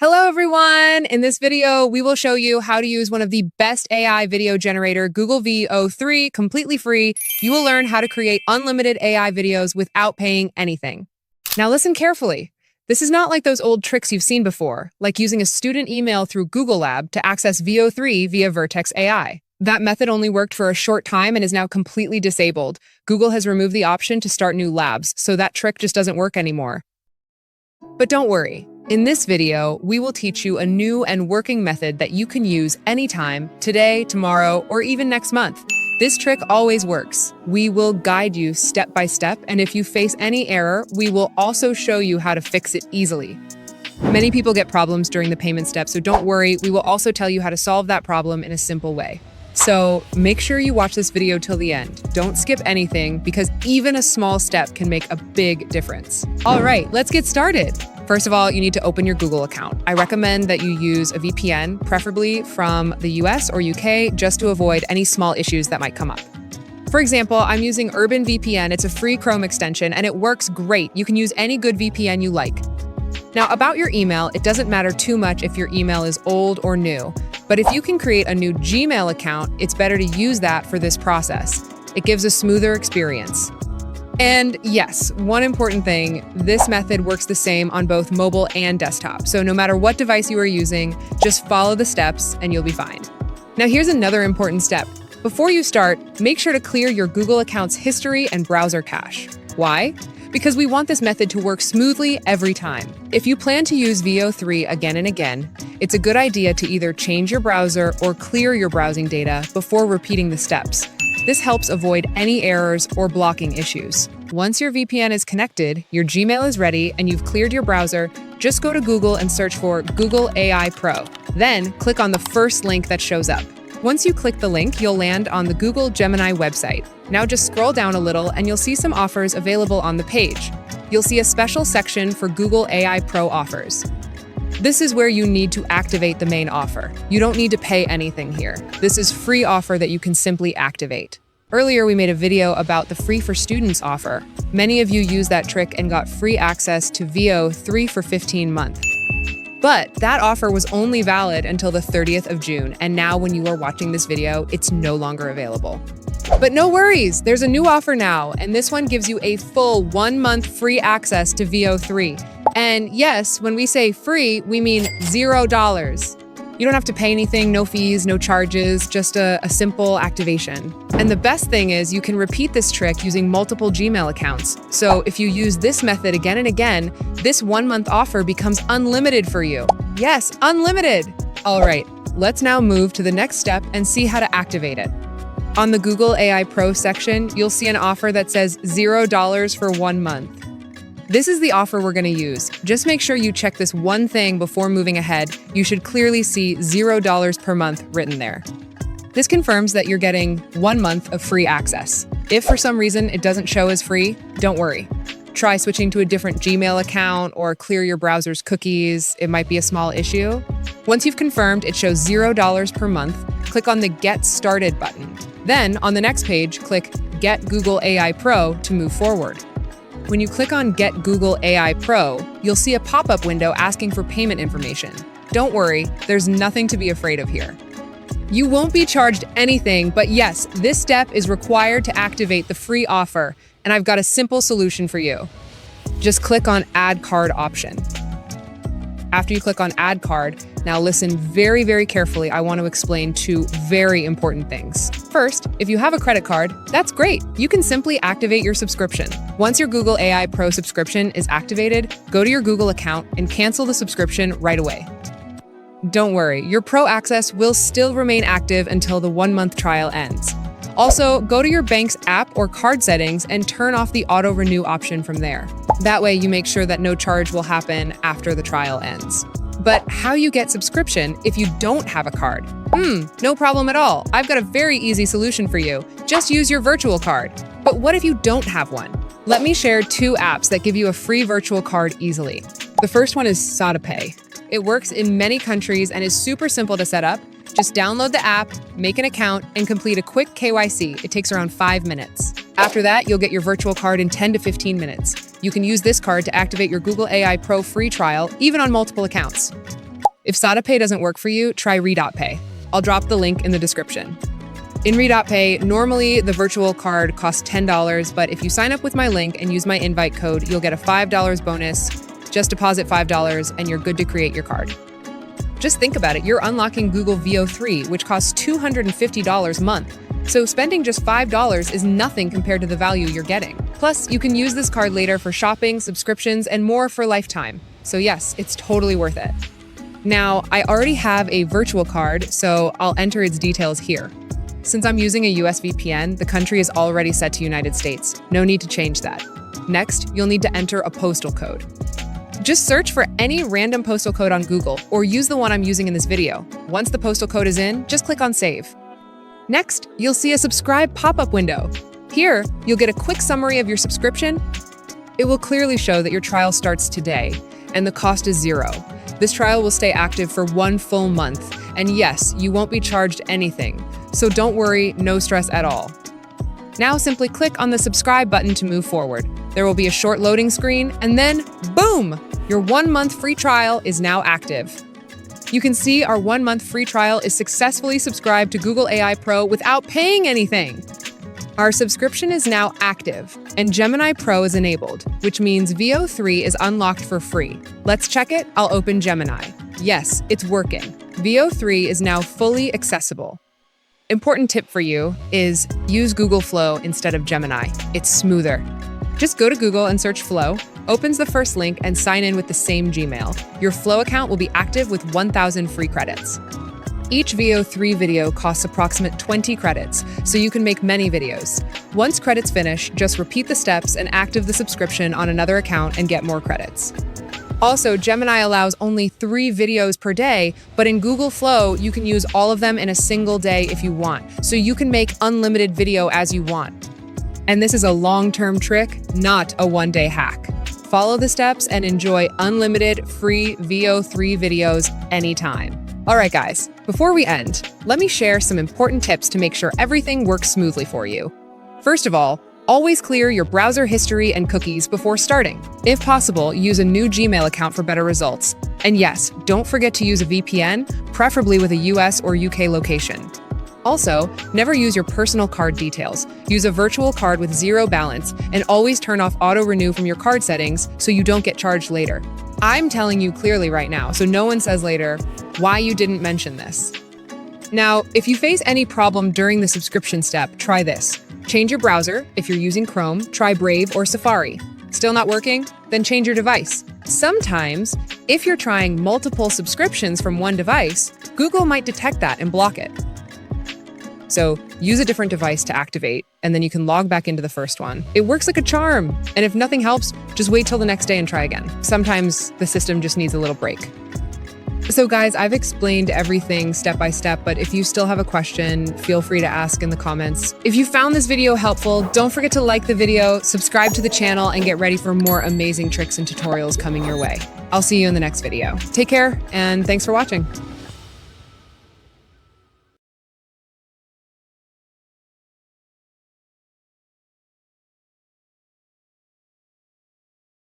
Hello, everyone. In this video, we will show you how to use one of the best AI video generator, Google Veo 3, completely free. You will learn how to create unlimited AI videos without paying anything. Now listen carefully. This is not like those old tricks you've seen before, like using a student email through Google Lab to access Veo 3 via Vertex AI. That method only worked for a short time and is now completely disabled. Google has removed the option to start new labs, so that trick just doesn't work anymore. But don't worry. In this video, we will teach you a new and working method that you can use anytime, today, tomorrow, or even next month. This trick always works. We will guide you step by step, and if you face any error, we will also show you how to fix it easily. Many people get problems during the payment step, so don't worry, we will also tell you how to solve that problem in a simple way. So make sure you watch this video till the end. Don't skip anything, because even a small step can make a big difference. All right, let's get started. First of all, you need to open your Google account. I recommend that you use a VPN, preferably from the US or UK, just to avoid any small issues that might come up. For example, I'm using Urban VPN. It's a free Chrome extension, and it works great. You can use any good VPN you like. Now, about your email, it doesn't matter too much if your email is old or new. But if you can create a new Gmail account, it's better to use that for this process. It gives a smoother experience. And yes, one important thing, this method works the same on both mobile and desktop. So no matter what device you are using, just follow the steps and you'll be fine. Now here's another important step. Before you start, make sure to clear your Google account's history and browser cache. Why? Because we want this method to work smoothly every time. If you plan to use Veo 3 again and again, it's a good idea to either change your browser or clear your browsing data before repeating the steps. This helps avoid any errors or blocking issues. Once your VPN is connected, your Gmail is ready, and you've cleared your browser, just go to Google and search for Google AI Pro. Then click on the first link that shows up. Once you click the link, you'll land on the Google Gemini website. Now just scroll down a little and you'll see some offers available on the page. You'll see a special section for Google AI Pro offers. This is where you need to activate the main offer. You don't need to pay anything here. This is a free offer that you can simply activate. Earlier, we made a video about the Free for Students offer. Many of you used that trick and got free access to Veo 3 for 15 months. But that offer was only valid until the 30th of June, and now when you are watching this video, it's no longer available. But no worries, there's a new offer now, and this one gives you a full 1 month free access to Veo 3. And yes, when we say free, we mean $0. You don't have to pay anything, no fees, no charges, just a simple activation. And the best thing is you can repeat this trick using multiple Gmail accounts. So if you use this method again and again, this 1 month offer becomes unlimited for you. Yes, unlimited. All right, let's now move to the next step and see how to activate it. On the Google AI Pro section, you'll see an offer that says $0 for 1 month. This is the offer we're going to use. Just make sure you check this one thing before moving ahead. You should clearly see $0 per month written there. This confirms that you're getting 1 month of free access. If for some reason it doesn't show as free, don't worry. Try switching to a different Gmail account or clear your browser's cookies. It might be a small issue. Once you've confirmed it shows $0 per month, click on the Get Started button. Then on the next page, click Get Google AI Pro to move forward. When you click on Get Google AI Pro, you'll see a pop-up window asking for payment information. Don't worry, there's nothing to be afraid of here. You won't be charged anything, but yes, this step is required to activate the free offer, and I've got a simple solution for you. Just click on Add Card option. After you click on Add Card, now listen very, very carefully. I want to explain 2 very important things. First, if you have a credit card, that's great. You can simply activate your subscription. Once your Google AI Pro subscription is activated, go to your Google account and cancel the subscription right away. Don't worry, your Pro access will still remain active until the 1 month trial ends. Also, go to your bank's app or card settings and turn off the auto renew option from there. That way you make sure that no charge will happen after the trial ends. But how you get subscription if you don't have a card? No problem at all. I've got a very easy solution for you. Just use your virtual card. But what if you don't have one? Let me share 2 apps that give you a free virtual card easily. The first one is SadaPay. It works in many countries and is super simple to set up. Just download the app, make an account, and complete a quick KYC. It takes around 5 minutes. After that, you'll get your virtual card in 10 to 15 minutes. You can use this card to activate your Google AI Pro free trial, even on multiple accounts. If SadaPay doesn't work for you, try RedotPay. I'll drop the link in the description. In RedotPay, normally the virtual card costs $10, but if you sign up with my link and use my invite code, you'll get a $5 bonus. Just deposit $5 and you're good to create your card. Just think about it, you're unlocking Google Veo 3, which costs $250 a month. So spending just $5 is nothing compared to the value you're getting. Plus, you can use this card later for shopping, subscriptions, and more for lifetime. So yes, it's totally worth it. Now, I already have a virtual card, so I'll enter its details here. Since I'm using a US VPN, the country is already set to United States. No need to change that. Next, you'll need to enter a postal code. Just search for any random postal code on Google or use the one I'm using in this video. Once the postal code is in, just click on Save. Next, you'll see a subscribe pop-up window. Here, you'll get a quick summary of your subscription. It will clearly show that your trial starts today and the cost is $0. This trial will stay active for 1 full month. And yes, you won't be charged anything. So don't worry, no stress at all. Now simply click on the subscribe button to move forward. There will be a short loading screen and then boom! Your 1 month free trial is now active. You can see our 1 month free trial is successfully subscribed to Google AI Pro without paying anything. Our subscription is now active and Gemini Pro is enabled, which means Veo 3 is unlocked for free. Let's check it. I'll open Gemini. Yes, it's working. Veo 3 is now fully accessible. Important tip for you is use Google Flow instead of Gemini. It's smoother. Just go to Google and search Flow, opens the first link, and sign in with the same Gmail. Your Flow account will be active with 1,000 free credits. Each Veo 3 video costs approximately 20 credits, so you can make many videos. Once credits finish, just repeat the steps and active the subscription on another account and get more credits. Also, Gemini allows only 3 videos per day, but in Google Flow, you can use all of them in a single day if you want, so you can make unlimited video as you want. And this is a long-term trick, not a one-day hack. Follow the steps and enjoy unlimited free Veo 3 videos anytime. All right, guys, before we end, let me share some important tips to make sure everything works smoothly for you. First of all, always clear your browser history and cookies before starting. If possible, use a new Gmail account for better results. And yes, don't forget to use a VPN, preferably with a US or UK location. Also, never use your personal card details. Use a virtual card with 0 balance and always turn off auto-renew from your card settings so you don't get charged later. I'm telling you clearly right now, so no one says later why you didn't mention this. Now, if you face any problem during the subscription step, try this. Change your browser. If you're using Chrome, try Brave or Safari. Still not working? Then change your device. Sometimes, if you're trying multiple subscriptions from one device, Google might detect that and block it. So use a different device to activate, and then you can log back into the first one. It works like a charm. And if nothing helps, just wait till the next day and try again. Sometimes the system just needs a little break. So guys, I've explained everything step by step, but if you still have a question, feel free to ask in the comments. If you found this video helpful, don't forget to like the video, subscribe to the channel, and get ready for more amazing tricks and tutorials coming your way. I'll see you in the next video. Take care, and thanks for watching.